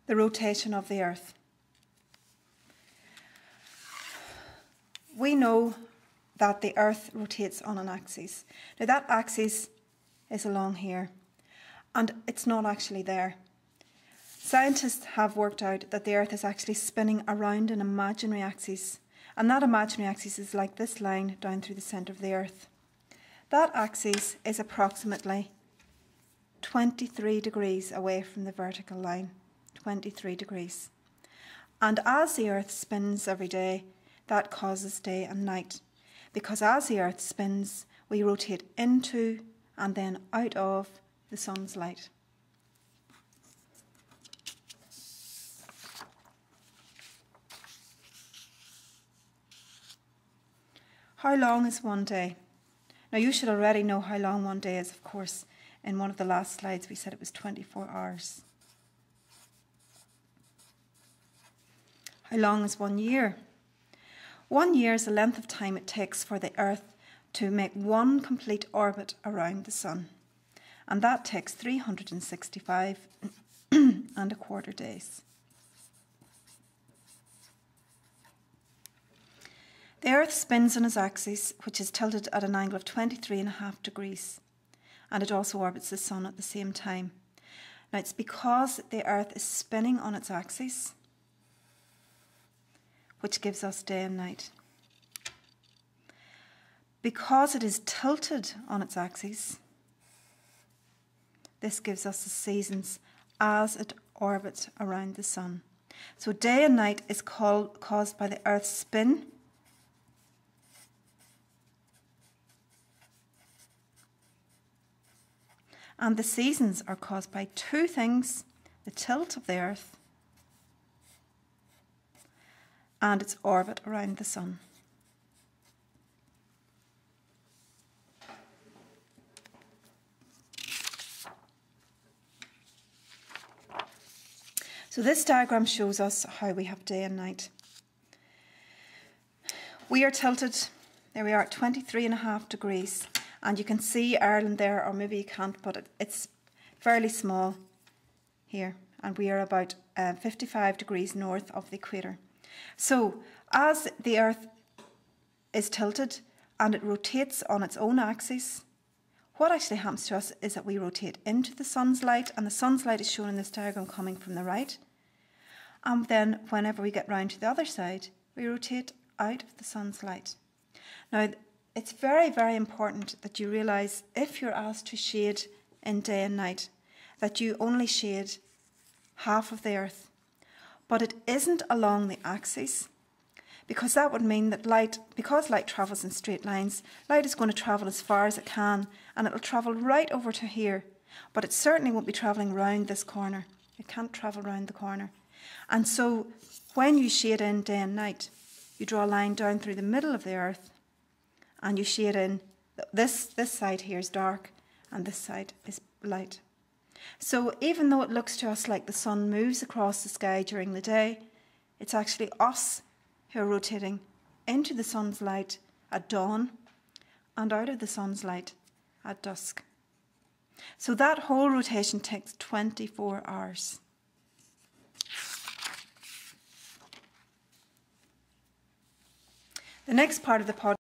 the rotation of the earth. We know that the earth rotates on an axis. Now that axis is along here, and it's not actually there. Scientists have worked out that the earth is actually spinning around an imaginary axis, and that imaginary axis is like this line down through the centre of the earth. That axis is approximately 23 degrees away from the vertical line, 23 degrees. And as the earth spins every day, that causes day and night. Because as the earth spins, we rotate into and then out of the sun's light. How long is one day? Now you should already know how long one day is, of course. In one of the last slides we said it was 24 hours. How long is 1 year? 1 year is the length of time it takes for the earth to make one complete orbit around the sun. And that takes 365 and a quarter days. The earth spins on its axis, which is tilted at an angle of 23.5 degrees. And it also orbits the sun at the same time. Now it's because the earth is spinning on its axis, which gives us day and night. Because it is tilted on its axis, this gives us the seasons as it orbits around the sun. So day and night is caused by the earth's spin, and the seasons are caused by two things: the tilt of the earth and its orbit around the sun. So this diagram shows us how we have day and night. We are tilted, there we are, at 23.5 degrees. And you can see Ireland there, or maybe you can't, but it's fairly small here. And we are about 55 degrees north of the equator. So as the earth is tilted and it rotates on its own axis, what actually happens to us is that we rotate into the sun's light, and the sun's light is shown in this diagram coming from the right. And then whenever we get round to the other side, we rotate out of the sun's light. Now, it's very, very important that you realise, if you're asked to shade in day and night, that you only shade half of the earth. But it isn't along the axis, because that would mean that light, because light travels in straight lines, light is going to travel as far as it can, and it'll travel right over to here. But it certainly won't be travelling round this corner. It can't travel round the corner. And so when you shade in day and night, you draw a line down through the middle of the earth, and you shade in, this side here is dark and this side is light. So even though it looks to us like the sun moves across the sky during the day, it's actually us who are rotating into the sun's light at dawn and out of the sun's light at dusk. So that whole rotation takes 24 hours. The next part of the podcast